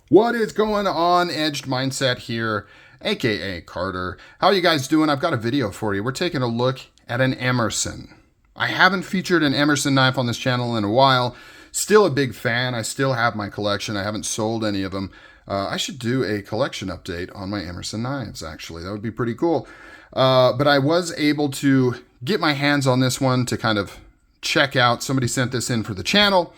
What is going on? Edged Mindset here, aka Carter. How are you guys doing? I've got a video for you. We're taking a look at an Emerson. I haven't featured an Emerson knife on this channel in a while. Still a big fan. I still have my collection. I haven't sold any of them. I should do a collection update on my Emerson knives, actually. That would be pretty cool. But I was able to get my hands on this one to kind of check out. Somebody sent this in for the channel.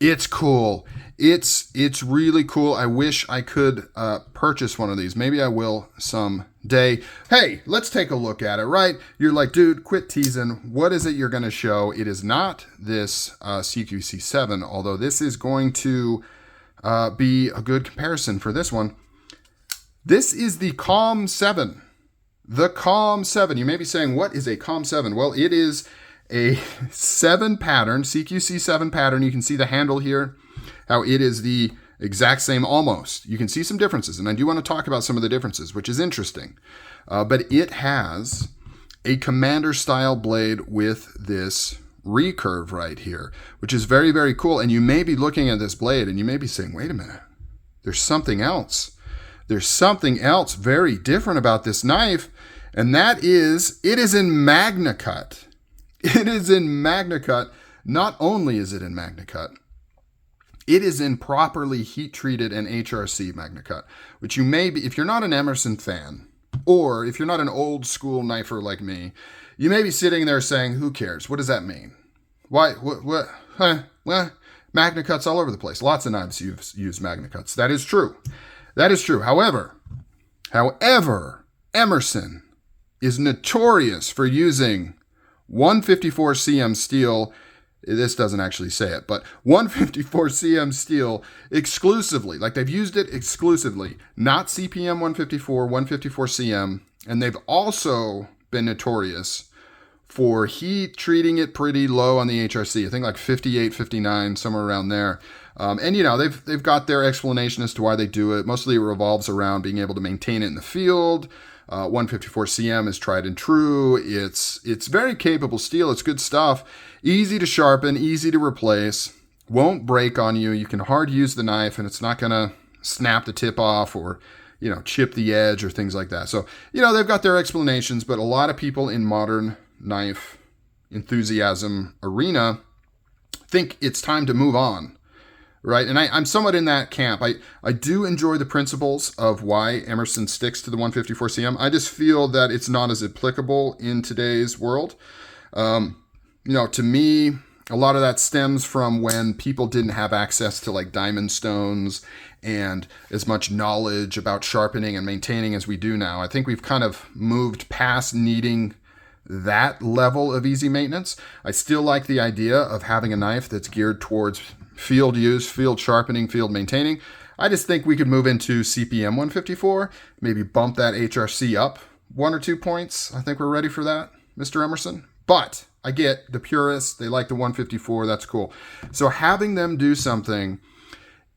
It's cool. It's really cool. I wish I could purchase one of these. Maybe I will someday. Hey, let's take a look at it, right? You're like, dude, quit teasing. What is it you're going to show? It is not this CQC7, although this is going to be a good comparison for this one. This is the Calm 7. The Calm 7. You may be saying, what is a Calm 7? Well, it is a 7 pattern, CQC 7 pattern. You can see the handle here, how it is the exact same almost. You can see some differences, and I do want to talk about some of the differences, which is interesting. But it has a commander style blade with this recurve right here, which is very, very cool. And you may be looking at this blade and you may be saying, wait a minute, there's something else. There's something else very different about this knife, and that is, it is in Magnacut. It is in Magnacut. Not only is it in Magnacut, it is in properly heat-treated and HRC Magnacut, which you may be, if you're not an Emerson fan, or if you're not an old-school knifer like me, you may be sitting there saying, who cares? What does that mean? Why? What? Well, Magnacut's all over the place. Lots of knives use Magnacuts. That is true. That is true. However, Emerson is notorious for using 154 cm steel. This doesn't actually say it, but 154 cm steel exclusively. Like, they've used it exclusively, not CPM 154, 154 cm. And they've also been notorious for heat treating it pretty low on the HRC. I think like 58, 59, somewhere around there. And, you know, they've got their explanation as to why they do it. Mostly it revolves around being able to maintain it in the field. 154 cm is tried and true. It's very capable steel. It's good stuff. Easy to sharpen, easy to replace, won't break on you. You can hard use the knife and it's not going to snap the tip off or, you know, chip the edge or things like that. So, you know, they've got their explanations, but a lot of people in modern knife enthusiasm arena think it's time to move on. Right, and I'm somewhat in that camp. I do enjoy the principles of why Emerson sticks to the 154 cm. I just feel that it's not as applicable in today's world. You know, to me, a lot of that stems from when people didn't have access to like diamond stones and as much knowledge about sharpening and maintaining as we do now. I think we've kind of moved past needing that level of easy maintenance. I still like the idea of having a knife that's geared towards field use, field sharpening, field maintaining. I just think we could move into CPM 154, maybe bump that HRC up 1 or 2 points. I think we're ready for that, Mr. Emerson. But I get the purists, they like the 154, that's cool. So having them do something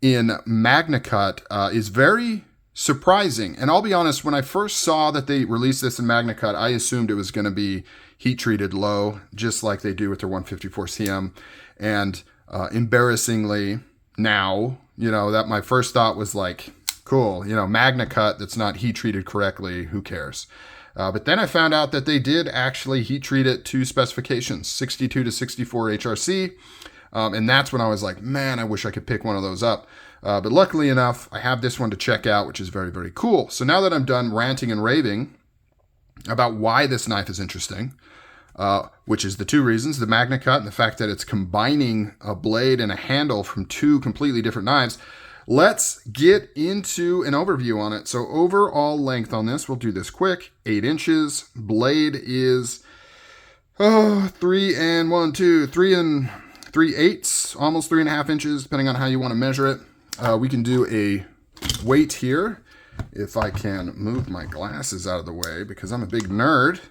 in Magnacut is very surprising. And I'll be honest, when I first saw that they released this in Magnacut, I assumed it was going to be heat treated low, just like they do with their 154 cm. And embarrassingly now, you know, that my first thought was like, cool, you know, Magnacut that's not heat treated correctly, who cares? But then I found out that they did actually heat treat it to specifications, 62 to 64 HRC. And that's when I was like, man, I wish I could pick one of those up. But luckily enough, I have this one to check out, which is very, very cool. So now that I'm done ranting and raving about why this knife is interesting, which is the two reasons, the Magnacut and the fact that it's combining a blade and a handle from two completely different knives. Let's get into an overview on it. So overall length on this, we'll do this quick, 8 inches. Blade is 3 and 3/8, almost 3.5 inches, depending on how you want to measure it. We can do a weight here. If I can move my glasses out of the way, because I'm a big nerd.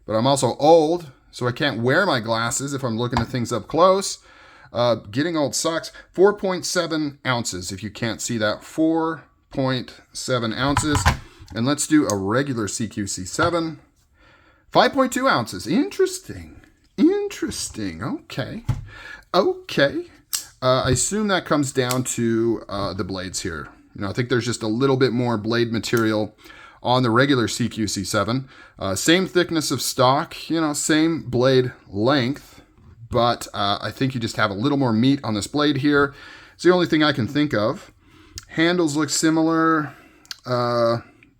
But I'm also old, so I can't wear my glasses if I'm looking at things up close. Getting old sucks. 4.7 ounces, if you can't see that. 4.7 ounces. And let's do a regular CQC7. 5.2 ounces. Interesting. Okay. I assume that comes down to the blades here. I think there's just a little bit more blade material on the regular CQC7. Same thickness of stock, same blade length, but I think you just have a little more meat on this blade here. It's the only thing I can think of. Handles look similar.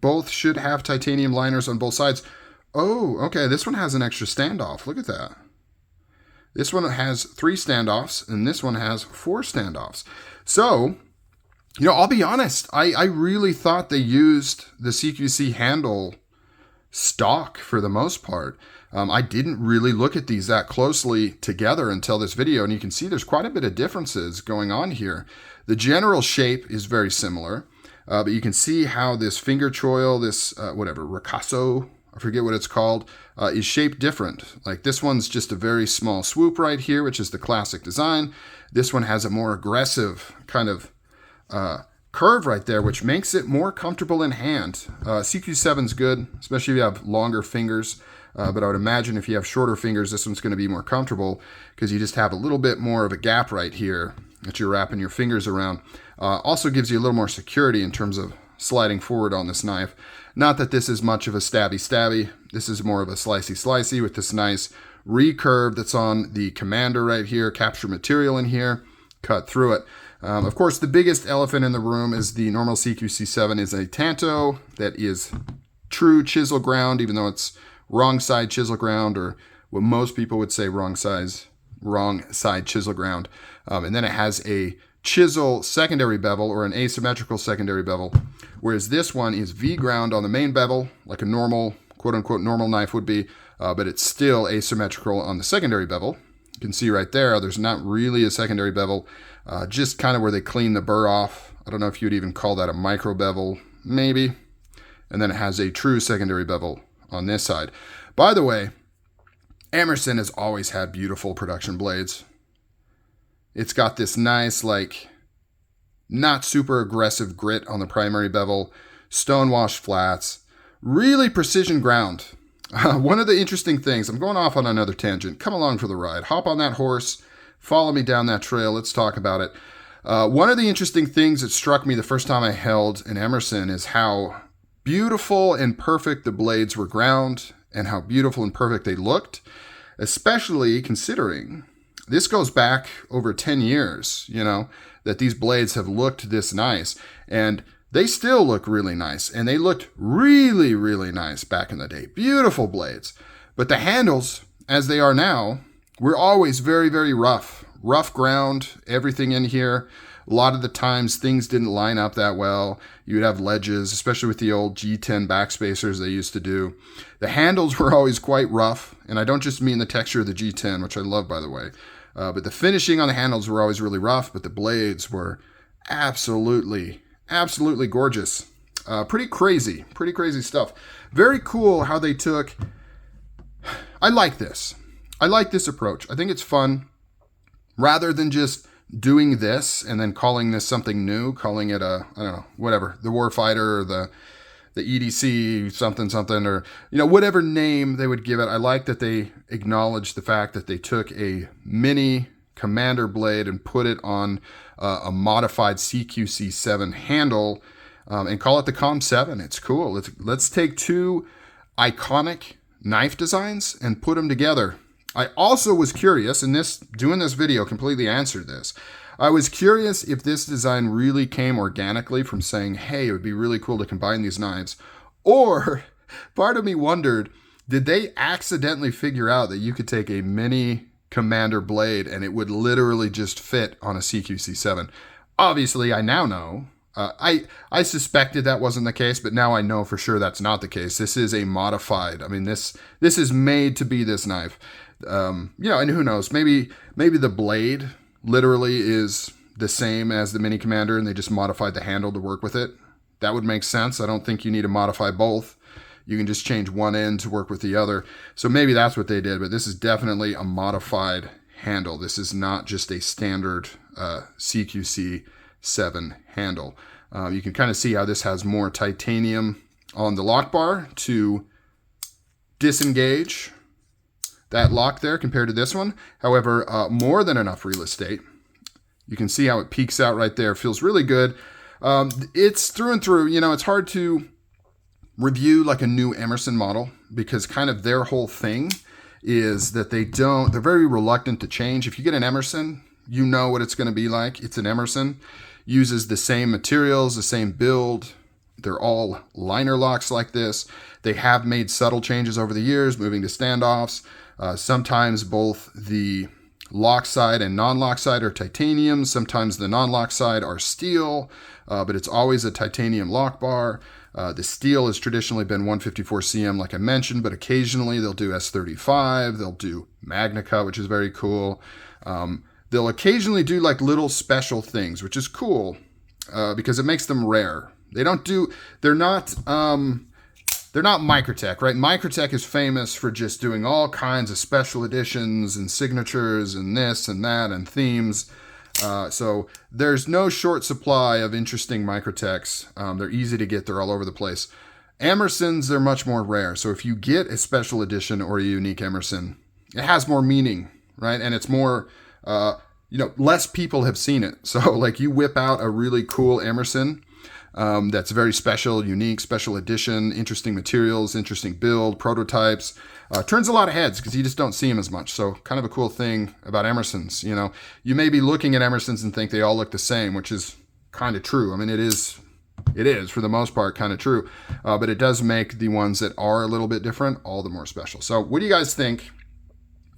Both should have titanium liners on both sides. Oh, okay, this one has an extra standoff. Look at that. This one has 3 standoffs, and this one has 4 standoffs. So, I'll be honest. I really thought they used the CQC handle stock for the most part. I didn't really look at these that closely together until this video, and you can see there's quite a bit of differences going on here. The general shape is very similar, but you can see how this finger choil, this ricasso, I forget what it's called, is shaped different. Like this one's just a very small swoop right here, which is the classic design. This one has a more aggressive kind of curve right there, which makes it more comfortable in hand. CQ7's good, especially if you have longer fingers. But I would imagine if you have shorter fingers, this one's going to be more comfortable because you just have a little bit more of a gap right here that you're wrapping your fingers around. Also gives you a little more security in terms of sliding forward on this knife. Not that this is much of a stabby. This is more of a slicey with this nice recurve that's on the commander right here, capture material in here, cut through it. Of course, the biggest elephant in the room is the normal CQC7 is a Tanto that is true chisel ground, even though it's wrong side chisel ground, or what most people would say wrong side chisel ground. And then it has a chisel secondary bevel or an asymmetrical secondary bevel, whereas this one is V ground on the main bevel, like a normal, quote unquote, normal knife would be, but it's still asymmetrical on the secondary bevel. You can see right there, there's not really a secondary bevel, just kind of where they clean the burr off. I don't know if you'd even call that a micro bevel, maybe. And then it has a true secondary bevel on this side. By the way, Emerson has always had beautiful production blades. It's got this nice, like, not super aggressive grit on the primary bevel, stone-washed flats, really precision ground. One of the interesting things, I'm going off on another tangent, come along for the ride, hop on that horse, follow me down that trail, let's talk about it. One of the interesting things that struck me the first time I held an Emerson is how beautiful and perfect the blades were ground and how beautiful and perfect they looked, especially considering this goes back over 10 years, that these blades have looked this nice, and they still look really nice, and they looked really, really nice back in the day. Beautiful blades. But the handles, as they are now, were always very, very rough. Rough ground, everything in here. A lot of the times things didn't line up that well. You would have ledges, especially with the old G10 backspacers they used to do. The handles were always quite rough, and I don't just mean the texture of the G10, which I love, by the way. But the finishing on the handles were always really rough, but the blades were absolutely gorgeous. Pretty crazy stuff. Very cool how they took... I like this approach. I think it's fun. Rather than just doing this and then calling this something new, calling it a, I don't know, whatever, the Warfighter or the EDC something, or, whatever name they would give it. I like that they acknowledged the fact that they took a mini commander blade and put it on a modified CQC7 handle and call it the Com7. It's cool. Let's take 2 iconic knife designs and put them together. I also was curious, and doing this video completely answered this. I was curious if this design really came organically from saying, hey, it would be really cool to combine these knives. Or part of me wondered, did they accidentally figure out that you could take a mini commander blade and it would literally just fit on a CQC7? Obviously, I now know. I suspected that wasn't the case, but now I know for sure that's not the case. This is a modified. I mean, this is made to be this knife. And who knows? Maybe the blade literally is the same as the Mini Commander and they just modified the handle to work with it. That would make sense. I don't think you need to modify both. You can just change one end to work with the other. So maybe that's what they did, but this is definitely a modified handle. This is not just a standard CQC7 handle. You can kind of see how this has more titanium on the lock bar to disengage that lock there compared to this one. However, more than enough real estate. You can see how it peaks out right there. Feels really good. It's through and through. It's hard to review like a new Emerson model because kind of their whole thing is that they're very reluctant to change. If you get an Emerson, you know what it's going to be like. It's an Emerson. Uses the same materials, the same build. They're all liner locks like this. They have made subtle changes over the years, moving to standoffs. Sometimes both the lock side and non-lock side are titanium. Sometimes the non-lock side are steel, but it's always a titanium lock bar. The steel has traditionally been 154 cm, like I mentioned, but occasionally they'll do S35. They'll do Magnacut, which is very cool. They'll occasionally do like little special things, which is cool because it makes them rare. They're not Microtech, right? Microtech is famous for just doing all kinds of special editions and signatures and this and that and themes. So there's no short supply of interesting Microtechs. They're easy to get. They're all over the place. Emersons, they're much more rare. So if you get a special edition or a unique Emerson, it has more meaning, right? And it's more, less people have seen it. So like you whip out a really cool Emerson, that's very special, unique, special edition, interesting materials, interesting build, prototypes. Turns a lot of heads because you just don't see them as much. So kind of a cool thing about Emersons. You may be looking at Emersons and think they all look the same, which is kind of true. I mean, it is for the most part kind of true. But it does make the ones that are a little bit different all the more special. So what do you guys think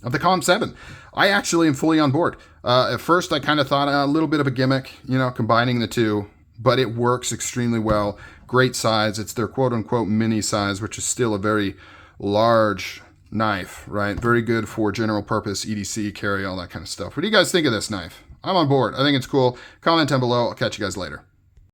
of the Calm 7? I actually am fully on board. At first, I kind of thought a little bit of a gimmick, combining the two. But it works extremely well. Great size. It's their quote-unquote mini size, which is still a very large knife, right? Very good for general purpose, EDC, carry, all that kind of stuff. What do you guys think of this knife? I'm on board. I think it's cool. Comment down below. I'll catch you guys later.